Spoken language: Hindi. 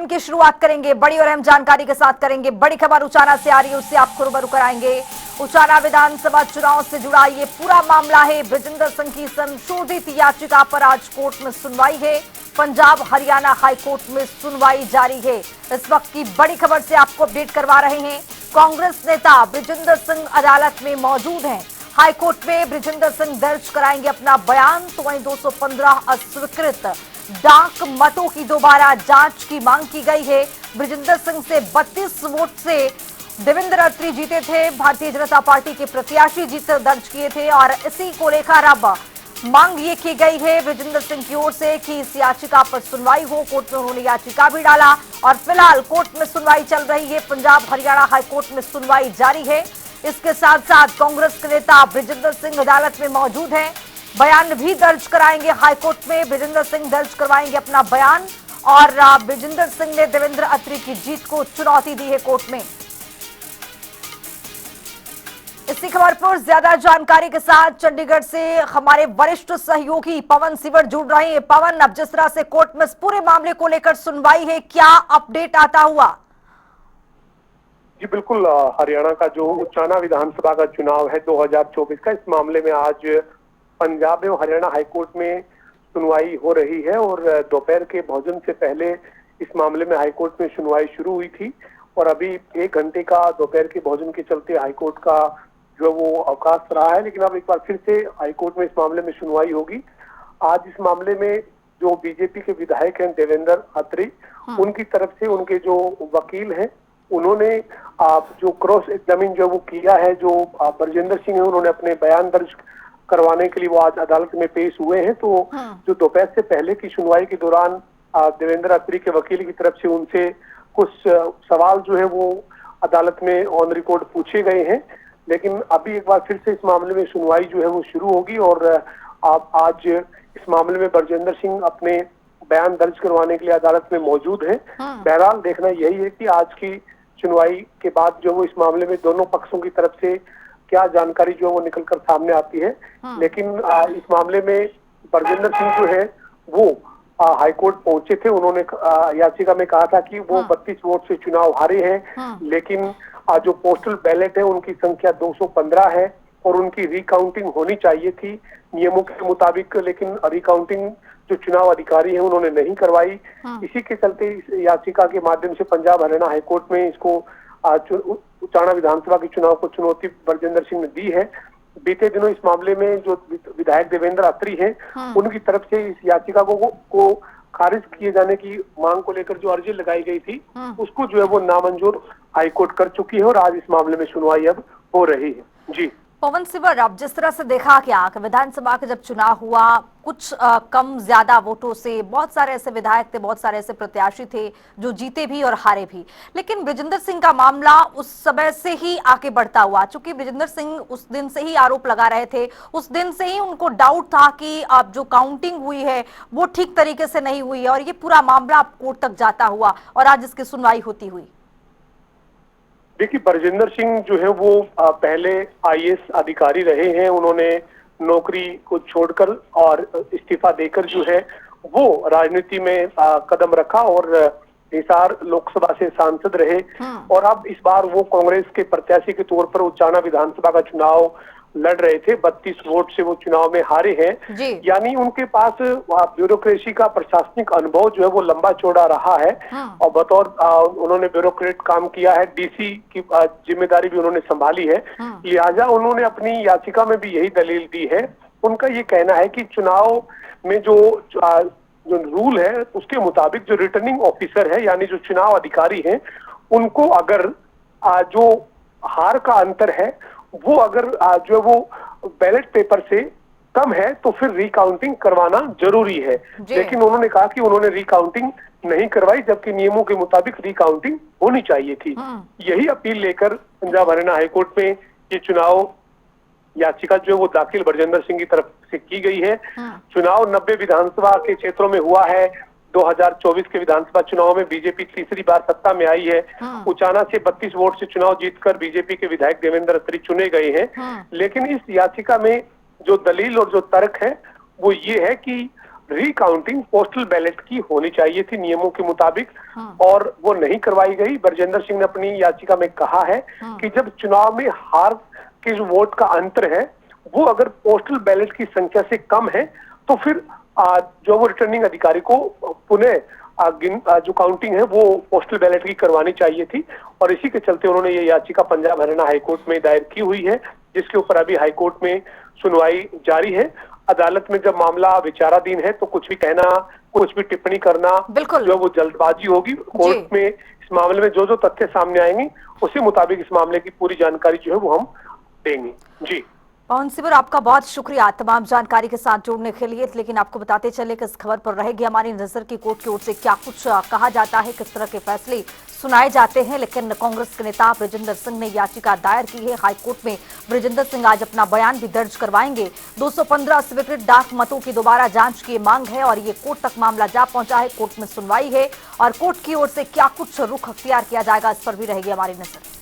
की शुरुआत करेंगे बड़ी और अहम जानकारी के साथ करेंगे। बड़ी खबर उचाना से आ रही है, उससे आपको रूबरू कराएंगे। उचाना विधानसभा चुनाव से जुड़ा ये पूरा मामला है। बृजिंदर सिंह की संशोधित याचिका पर आज कोर्ट में सुनवाई है। पंजाब हरियाणा हाईकोर्ट में सुनवाई जारी है। इस वक्त की बड़ी खबर से आपको अपडेट करवा रहे हैं। कांग्रेस नेता बृजिंदर सिंह अदालत में मौजूद हैं। हाईकोर्ट में बृजिंदर सिंह दर्ज कराएंगे अपना बयान। तो वहीं 215 अस्वीकृत डाक मतों की दोबारा जांच की मांग की गई है। बृजिंदर सिंह से 32 वोट से देवेंद्र अत्री जीते थे। भारतीय जनता पार्टी के प्रत्याशी जीत दर्ज किए थे और इसी को लेकर अब मांग ये की गई है बृजिंदर सिंह की ओर से कि इस याचिका पर सुनवाई हो। कोर्ट में उन्होंने याचिका भी डाला और फिलहाल कोर्ट में सुनवाई चल रही है। पंजाब हरियाणा हाईकोर्ट में सुनवाई जारी है। इसके साथ साथ कांग्रेस के नेता बृजिंदर सिंह अदालत में मौजूद हैं। बयान भी दर्ज कराएंगे हाईकोर्ट में। बृजिंदर सिंह दर्ज करवाएंगे अपना बयान और बृजिंदर सिंह ने देवेंद्र अत्री की जीत को चुनौती दी है कोर्ट में। इसी खबर पर ज्यादा जानकारी के साथ चंडीगढ़ से हमारे वरिष्ठ सहयोगी पवन सिवर जुड़ रहे हैं। पवन, अब जिस तरह से कोर्ट में इस पूरे मामले को लेकर सुनवाई है, क्या अपडेट आता हुआ? जी बिल्कुल, हरियाणा का जो उचाना विधानसभा का चुनाव है 2024 का, इस मामले में आज पंजाब एवं हरियाणा हाईकोर्ट में सुनवाई हो रही है और दोपहर के भोजन से पहले इस मामले में हाईकोर्ट में सुनवाई शुरू हुई थी और अभी 1 घंटे का दोपहर के भोजन के चलते हाईकोर्ट का जो वो अवकाश रहा है, लेकिन अब एक बार फिर से हाईकोर्ट में इस मामले में सुनवाई होगी। आज इस मामले में जो बीजेपी के विधायक हैं देवेंद्र अत्री, उनकी तरफ से उनके जो वकील हैं उन्होंने जो क्रॉस एग्जामिन जो वो किया है, जो बरजिंदर सिंह है, उन्होंने अपने बयान दर्ज करवाने के लिए वो आज अदालत में पेश हुए हैं। तो जो दोपहर से पहले की सुनवाई के दौरान देवेंद्र अत्री के वकील की तरफ से उनसे कुछ सवाल जो है वो अदालत में ऑन रिकॉर्ड पूछे गए हैं, लेकिन अभी एक बार फिर से इस मामले में सुनवाई जो है वो शुरू होगी और आज इस मामले में बरजिंदर सिंह अपने बयान दर्ज करवाने के लिए अदालत में मौजूद है। बहरहाल देखना यही है कि आज की सुनवाई के बाद जो वो इस मामले में दोनों पक्षों की तरफ से क्या जानकारी जो है वो निकलकर सामने आती है। लेकिन इस मामले में बरजिंदर सिंह जो है वो हाईकोर्ट पहुंचे थे। उन्होंने याचिका में कहा था कि वो 32 वोट से चुनाव हारे हैं, लेकिन जो पोस्टल बैलेट है उनकी संख्या 215 है और उनकी रिकाउंटिंग होनी चाहिए थी नियमों के मुताबिक, लेकिन रिकाउंटिंग जो चुनाव अधिकारी है उन्होंने नहीं करवाई। इसी के चलते इस याचिका के माध्यम से पंजाब हरियाणा हाईकोर्ट में इसको उचाना विधानसभा के चुनाव को चुनौती बरजिंदर सिंह ने दी है। बीते दिनों इस मामले में जो विधायक देवेंद्र अत्री हैं उनकी तरफ से इस याचिका को खारिज किए जाने की मांग को लेकर जो अर्जी लगाई गई थी उसको जो है वो नामंजूर हाईकोर्ट कर चुकी है और आज इस मामले में सुनवाई अब हो रही है। जी पवन सिवर, अब जिस तरह से देखा क्या विधानसभा का जब चुनाव हुआ, कुछ कम ज्यादा वोटों से बहुत सारे ऐसे विधायक थे, बहुत सारे ऐसे प्रत्याशी थे जो जीते भी और हारे भी, लेकिन बृजिंदर सिंह का मामला उस समय से ही आगे बढ़ता हुआ, चूंकि बृजिंदर सिंह उस दिन से ही आरोप लगा रहे थे, उस दिन से ही उनको डाउट था कि अब जो काउंटिंग हुई है वो ठीक तरीके से नहीं हुई है और ये पूरा मामला अब कोर्ट तक जाता हुआ और आज इसकी सुनवाई होती हुई। देखिए, बरजिंदर सिंह जो है वो पहले आईएएस अधिकारी रहे हैं। उन्होंने नौकरी को छोड़कर और इस्तीफा देकर जो है वो राजनीति में कदम रखा और हिसार लोकसभा से सांसद रहे और अब इस बार वो कांग्रेस के प्रत्याशी के तौर पर उचाना विधानसभा का चुनाव लड़ रहे थे। 32 वोट से वो चुनाव में हारे हैं, यानी उनके पास ब्यूरोक्रेसी का प्रशासनिक अनुभव जो है वो लंबा चौड़ा रहा है और बतौर उन्होंने ब्यूरोक्रेट काम किया है, डीसी की जिम्मेदारी भी उन्होंने संभाली है। लिहाजा उन्होंने अपनी याचिका में भी यही दलील दी है। उनका ये कहना है कि चुनाव में जो रूल है उसके मुताबिक जो रिटर्निंग ऑफिसर है यानी जो चुनाव अधिकारी है उनको अगर जो हार का अंतर है वो अगर जो है वो बैलेट पेपर से कम है तो फिर रिकाउंटिंग करवाना जरूरी है, लेकिन उन्होंने कहा कि उन्होंने रिकाउंटिंग नहीं करवाई जबकि नियमों के मुताबिक रिकाउंटिंग होनी चाहिए थी। यही अपील लेकर पंजाब हरियाणा हाईकोर्ट में ये चुनाव याचिका जो है वो दाखिल बरजिंदर सिंह की तरफ से की गई है। चुनाव 90 विधानसभा के क्षेत्रों में हुआ है। 2024 के विधानसभा चुनाव में बीजेपी तीसरी बार सत्ता में आई है। उचाना से 32 वोट से चुनाव जीतकर बीजेपी के विधायक देवेंद्र अत्री चुने गए हैं, लेकिन इस याचिका में जो दलील और जो तर्क है वो ये है कि रिकाउंटिंग पोस्टल बैलेट की होनी चाहिए थी नियमों के मुताबिक, और वो नहीं करवाई गई। ब्रजेंद्र सिंह ने अपनी याचिका में कहा है कि जब चुनाव में हार के जो वोट का अंतर है वो अगर पोस्टल बैलेट की संख्या से कम है तो फिर जो वो रिटर्निंग अधिकारी को पुनः जो काउंटिंग है वो पोस्टल बैलेट की करवानी चाहिए थी। और इसी के चलते उन्होंने ये याचिका पंजाब हरियाणा हाईकोर्ट में दायर की हुई है, जिसके ऊपर अभी हाईकोर्ट में सुनवाई जारी है। अदालत में जब मामला विचाराधीन है तो कुछ भी कहना, कुछ भी टिप्पणी करना जो वो जल्दबाजी होगी। कोर्ट में इस मामले में जो जो तथ्य सामने आएंगे उसी मुताबिक इस मामले की पूरी जानकारी जो है वो हम देंगे। जी पवन सिब्बर, आपका बहुत शुक्रिया तमाम जानकारी के साथ जुड़ने के लिए। लेकिन आपको बताते चले कि इस खबर पर रहेगी हमारी नजर की कोर्ट की ओर से क्या कुछ कहा जाता है, किस तरह के फैसले सुनाए जाते हैं। लेकिन कांग्रेस के नेता ब्रजेंद्र सिंह ने याचिका दायर की है हाईकोर्ट में। ब्रजेंद्र सिंह आज अपना बयान भी दर्ज करवाएंगे। 215 स्वीकृत डाक मतों की दोबारा जांच की मांग है और ये कोर्ट तक मामला जा पहुंचा है। कोर्ट में सुनवाई है और कोर्ट की ओर से क्या कुछ रुख अख्तियार किया जाएगा इस पर भी रहेगी हमारी नजर।